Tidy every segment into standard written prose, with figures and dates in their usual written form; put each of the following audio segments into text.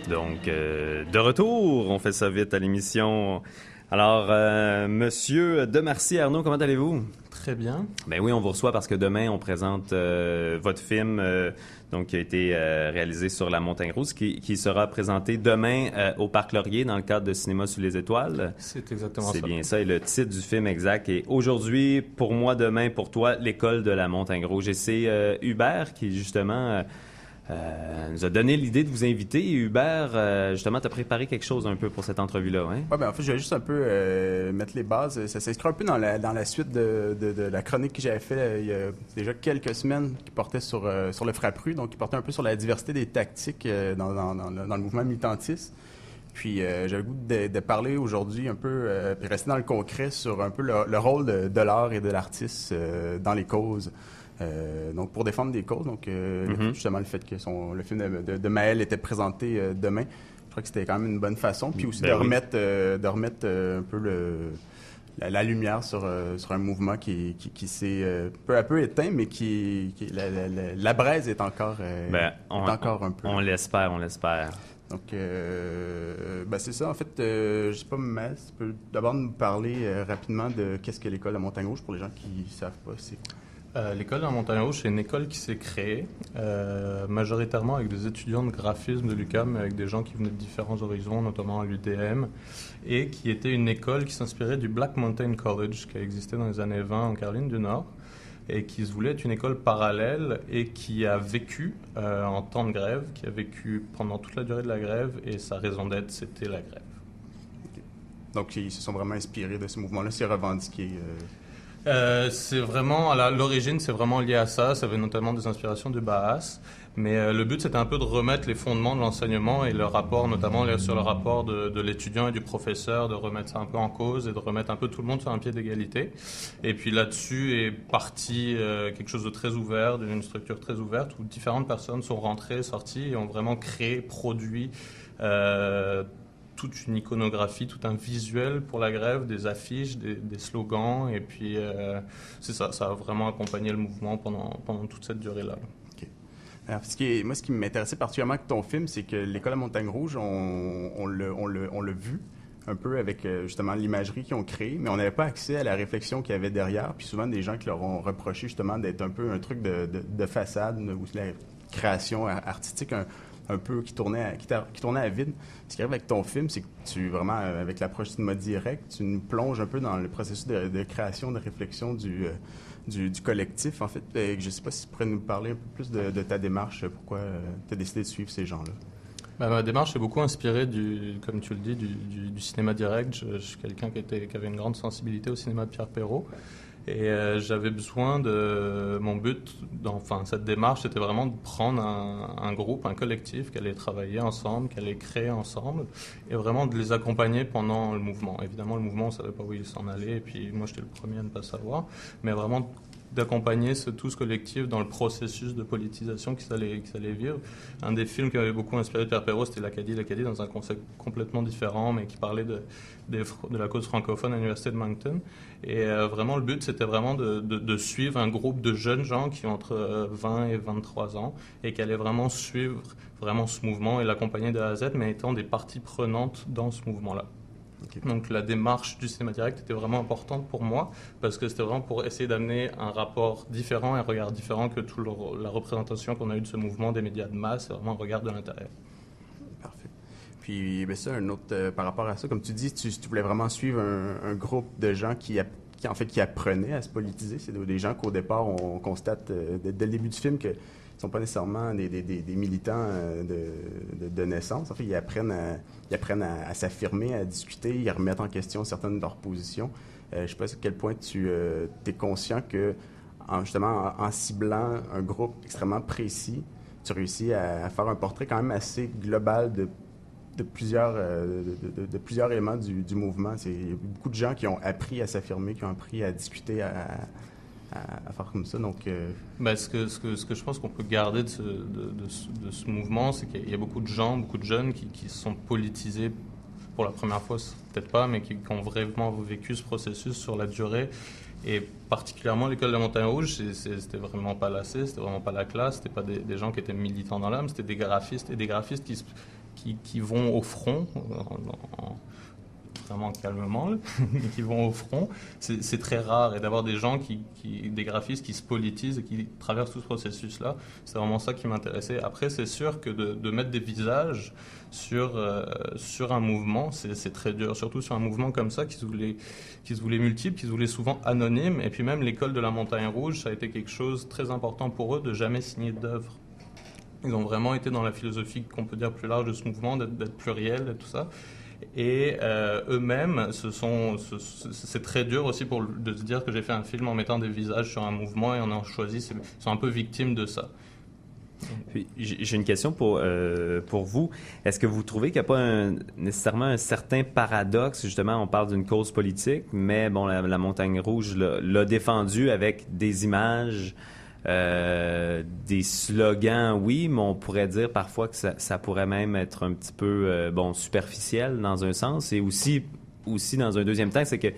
Donc, de retour, on fait ça vite à l'émission. Alors, Monsieur Demarcy-Arnaud, comment allez-vous? Très bien. Ben oui, on vous reçoit parce que demain, on présente votre film donc, qui a été réalisé sur la Montagne Rouge, qui sera présenté demain au Parc Laurier dans le cadre de Cinéma sous les étoiles. C'est exactement ça. C'est bien ça, et le titre du film exact est Aujourd'hui, pour moi, demain, pour toi, l'école de la Montagne Rouge. Et c'est Hubert qui, justement... nous a donné l'idée de vous inviter. Et Hubert, justement, t'as préparé quelque chose un peu pour cette entrevue-là, hein? Ouais, ben en fait, je vais juste un peu mettre les bases. Ça s'inscrit un peu dans la suite de la chronique que j'avais fait il y a déjà quelques semaines qui portait sur le frappru, donc qui portait un peu sur la diversité des tactiques dans le mouvement militantiste. Puis j'avais le goût de parler aujourd'hui un peu, puis rester dans le concret sur un peu le rôle de l'art et de l'artiste dans les causes. Donc, pour défendre des causes, donc justement le fait que le film de Maël était présenté demain, je crois que c'était quand même une bonne façon. Puis aussi de remettre un peu la lumière sur un mouvement qui s'est peu à peu éteint, mais la braise est encore, encore un peu. On l'espère, on l'espère. Donc, c'est ça. En fait, je sais pas, mais tu peux d'abord nous parler rapidement de qu'est-ce que l'école de la Montagne Rouge pour les gens qui ne savent pas c'est quoi. L'école de la Montagne Rouge, c'est une école qui s'est créée majoritairement avec des étudiants de graphisme de l'UQAM, avec des gens qui venaient de différents horizons, notamment à l'UDM, et qui était une école qui s'inspirait du Black Mountain College qui a existé dans les années 20 en Caroline du Nord, et qui se voulait être une école parallèle et qui a vécu en temps de grève, qui a vécu pendant toute la durée de la grève, et sa raison d'être, c'était la grève. Okay. Donc, ils se sont vraiment inspirés de ce mouvement-là, c'est revendiqué. C'est vraiment, à l'origine, c'est vraiment lié à ça. Ça avait notamment des inspirations du Bahas. Mais le but, c'était un peu de remettre les fondements de l'enseignement et le rapport, notamment sur le rapport de l'étudiant et du professeur, de remettre ça un peu en cause et de remettre un peu tout le monde sur un pied d'égalité. Et puis là-dessus est parti quelque chose de très ouvert, d'une structure très ouverte, où différentes personnes sont rentrées, sorties et ont vraiment créé, produit toute une iconographie, tout un visuel pour la grève, des affiches, des slogans, et puis c'est ça, ça a vraiment accompagné le mouvement pendant toute cette durée-là. Okay. Alors, ce qui m'intéressait particulièrement avec ton film, c'est que l'école à Montagne Rouge, on l'a vu un peu avec justement l'imagerie qu'ils ont créée, mais on n'avait pas accès à la réflexion qu'il y avait derrière, puis souvent des gens qui leur ont reproché justement d'être un peu un truc de façade, ou la création artistique, un peu qui tournait à vide. Ce qui arrive avec ton film, c'est que tu, vraiment, avec l'approche cinéma direct, tu nous plonges un peu dans le processus de création, de réflexion du collectif, en fait. Je ne sais pas si tu pourrais nous parler un peu plus de ta démarche, pourquoi tu as décidé de suivre ces gens-là. Ma démarche est beaucoup inspirée, comme tu le dis, du cinéma direct. Je suis quelqu'un qui avait une grande sensibilité au cinéma de Pierre Perrault. Et j'avais besoin mon but dans cette démarche, c'était vraiment de prendre un groupe, un collectif qui allait travailler ensemble, qui allait créer ensemble, et vraiment de les accompagner pendant le mouvement. Évidemment, le mouvement, on ne savait pas où il s'en allait, et puis moi, j'étais le premier à ne pas savoir, mais vraiment d'accompagner tout ce collectif dans le processus de politisation qu'ils allaient vivre. Un des films qui m'avait beaucoup inspiré de Pierre Perrault, c'était L'Acadie, dans un concept complètement différent, mais qui parlait de la cause francophone à l'Université de Moncton. Et vraiment, le but, c'était vraiment de suivre un groupe de jeunes gens qui ont entre 20 et 23 ans et qui allaient vraiment suivre vraiment ce mouvement et l'accompagner de A à Z, mais étant des parties prenantes dans ce mouvement-là. Okay. Donc la démarche du cinéma direct était vraiment importante pour moi parce que c'était vraiment pour essayer d'amener un rapport différent, un regard différent que toute la représentation qu'on a eue de ce mouvement des médias de masse, c'est vraiment un regard de l'intérieur. Parfait. Puis ça, un autre par rapport à ça, comme tu dis, tu voulais vraiment suivre un groupe de gens qui apprenaient à se politiser. C'est des gens qu'au départ, on constate dès le début du film que ne sont pas nécessairement des militants de naissance. En fait, ils apprennent à s'affirmer, à discuter, ils remettent en question certaines de leurs positions. Je ne sais pas à quel point tu es conscient que, justement, en ciblant un groupe extrêmement précis, tu réussis à faire un portrait quand même assez global de plusieurs éléments du mouvement. Il y a beaucoup de gens qui ont appris à s'affirmer, qui ont appris à discuter, à faire comme ça. Donc, ce que je pense qu'on peut garder de ce mouvement, c'est qu'il y a beaucoup de gens, beaucoup de jeunes qui se sont politisés pour la première fois, peut-être pas, mais qui ont vraiment vécu ce processus sur la durée. Et particulièrement l'école de la Montagne Rouge, c'était vraiment pas c'était vraiment pas la classe, c'était pas des gens qui étaient militants dans l'âme, c'était des graphistes, et des graphistes qui qui vont au front, vraiment calmement, qui vont au front. C'est très rare, et d'avoir des gens des graphistes qui se politisent et qui traversent tout ce processus-là, c'est vraiment ça qui m'intéressait. Après, c'est sûr que de mettre des visages sur un mouvement, c'est très dur, surtout sur un mouvement comme ça qui se voulait multiple, qui se voulait souvent anonyme. Et puis même l'école de la Montagne Rouge, ça a été quelque chose de très important pour eux de jamais signer d'œuvre. Ils ont vraiment été dans la philosophie qu'on peut dire plus large de ce mouvement, d'être pluriel et tout ça. Et eux-mêmes, c'est très dur aussi de se dire que j'ai fait un film en mettant des visages sur un mouvement et en ayant choisi, ils sont un peu victimes de ça. Puis, j'ai une question pour vous. Est-ce que vous trouvez qu'il n'y a pas nécessairement un certain paradoxe? Justement, on parle d'une cause politique, mais bon, la Montagne Rouge l'a défendu avec des images, des slogans, oui, mais on pourrait dire parfois que ça pourrait même être un petit peu superficiel dans un sens. Et aussi dans un deuxième temps, c'est que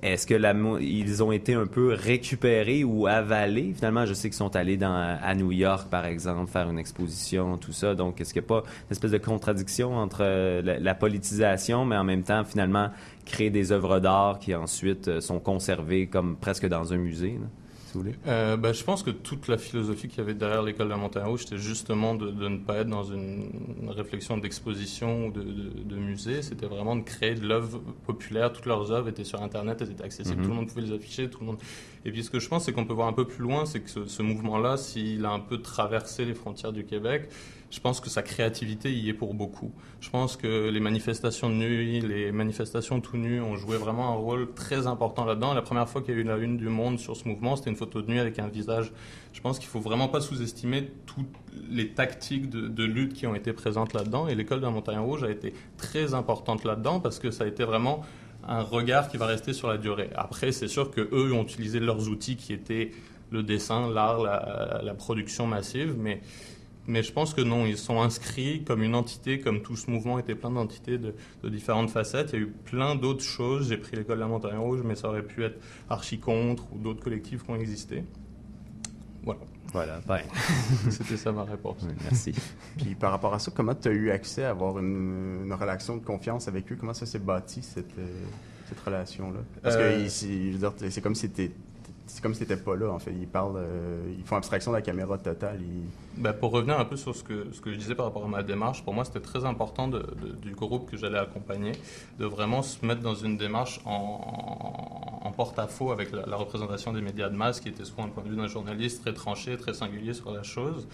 est-ce que ils ont été un peu récupérés ou avalés? Finalement, je sais qu'ils sont allés à New York, par exemple, faire une exposition, tout ça. Donc, est-ce qu'il n'y a pas une espèce de contradiction entre la politisation, mais en même temps, finalement, créer des œuvres d'art qui ensuite sont conservées comme presque dans un musée, là, si vous voulez? Je pense que toute la philosophie qu'il y avait derrière l'école de la Montagne Rouge, c'était justement de ne pas être dans une réflexion d'exposition ou de musée. C'était vraiment de créer de l'œuvre populaire. Toutes leurs œuvres étaient sur Internet, elles étaient accessibles, tout le monde pouvait les afficher, tout le monde. Et puis ce que je pense, c'est qu'on peut voir un peu plus loin, c'est que ce mouvement-là, s'il a un peu traversé les frontières du Québec, je pense que sa créativité y est pour beaucoup. Je pense que les manifestations de nuit, les manifestations tout nues ont joué vraiment un rôle très important là-dedans. La première fois qu'il y a eu la une du Monde sur ce mouvement, c'était une photo de nuit avec un visage. Je pense qu'il faut vraiment pas sous-estimer toutes les tactiques de lutte qui ont été présentes là-dedans. Et l'école de la Montagne Rouge a été très importante là-dedans parce que ça a été vraiment un regard qui va rester sur la durée. Après, c'est sûr qu'eux ont utilisé leurs outils qui étaient le dessin, l'art, la production massive, mais je pense que non, ils sont inscrits comme une entité, comme tout ce mouvement était plein d'entités de différentes facettes. Il y a eu plein d'autres choses. J'ai pris l'école de la Montagne Rouge, mais ça aurait pu être Archi-Contre ou d'autres collectifs qui ont existé. Voilà, ben. C'était ça ma réponse. Oui, merci. Puis par rapport à ça, comment tu as eu accès à avoir une relation de confiance avec eux? Comment ça s'est bâti, cette relation-là? Parce que je veux dire, c'est comme si t'étais pas là, en fait. Ils font abstraction de la caméra totale. Pour revenir un peu sur ce que je disais par rapport à ma démarche, pour moi, c'était très important du groupe que j'allais accompagner, de vraiment se mettre dans une démarche en porte-à-faux avec la représentation des médias de masse, qui était souvent un point de vue d'un journaliste très tranché, très singulier sur la chose.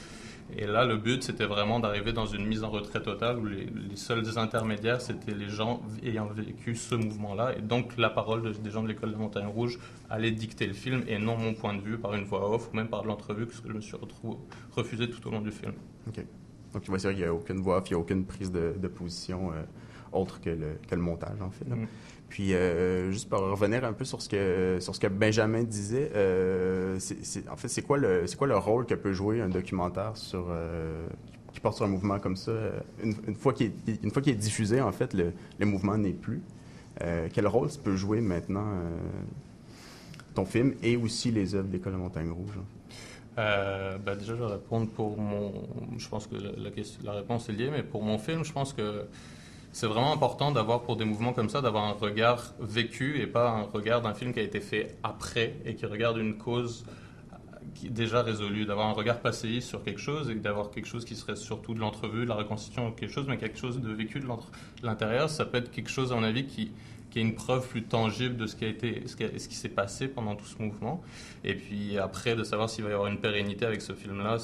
Et là, le but, c'était vraiment d'arriver dans une mise en retrait totale où les seuls intermédiaires, c'était les gens ayant vécu ce mouvement-là. Et donc, la parole des gens de l'école de la Montagne Rouge allait dicter le film et non mon point de vue par une voix off ou même par l'entrevue que je me suis refusé tout au long du film. OK. Donc, tu vois, c'est vrai qu'il n'y a aucune voix off, il n'y a aucune prise de position autre que le montage, en fait. Puis, juste pour revenir un peu sur ce que Benjamin disait, en fait, c'est quoi le rôle que peut jouer un documentaire qui porte sur un mouvement comme ça? Une fois qu'il est diffusé, en fait, le mouvement n'est plus. Quel rôle ça peut jouer maintenant ton film et aussi les œuvres de l'École de Montagne Rouge? Déjà, je vais répondre pour je pense que la réponse est liée, mais pour mon film, je pense que c'est vraiment important d'avoir, pour des mouvements comme ça, d'avoir un regard vécu et pas un regard d'un film qui a été fait après et qui regarde une cause qui est déjà résolue, d'avoir un regard passéiste sur quelque chose et d'avoir quelque chose qui serait surtout de l'entrevue, de la reconstitution de quelque chose, mais quelque chose de vécu de l'intérieur. Ça peut être quelque chose, à mon avis, qui est une preuve plus tangible de ce qui s'est passé pendant tout ce mouvement. Et puis après, de savoir s'il va y avoir une pérennité avec ce film-là,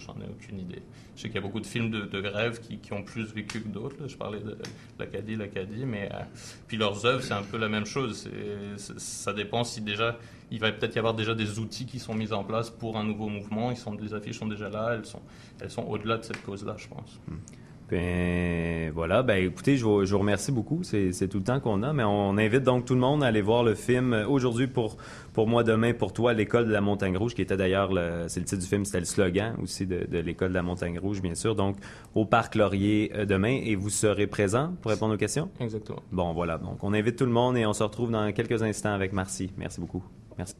j'en ai aucune idée. Je sais qu'il y a beaucoup de films de grève qui ont plus vécu que d'autres. Là. Je parlais de l'Acadie, mais puis leurs œuvres, c'est un peu la même chose. Ça dépend si déjà, il va peut-être y avoir déjà des outils qui sont mis en place pour un nouveau mouvement. Les affiches sont déjà là, elles sont au-delà de cette cause-là, je pense. Ben voilà, écoutez, je vous remercie beaucoup, c'est tout le temps qu'on a, mais on invite donc tout le monde à aller voir le film aujourd'hui pour moi, demain pour toi, l'École de la Montagne Rouge, qui était d'ailleurs, c'est le titre du film, c'était le slogan aussi de l'École de la Montagne Rouge, bien sûr, donc au Parc Laurier demain, et vous serez présent pour répondre aux questions? Exactement. Bon, voilà, donc on invite tout le monde et on se retrouve dans quelques instants avec Marcy. Merci beaucoup. Merci.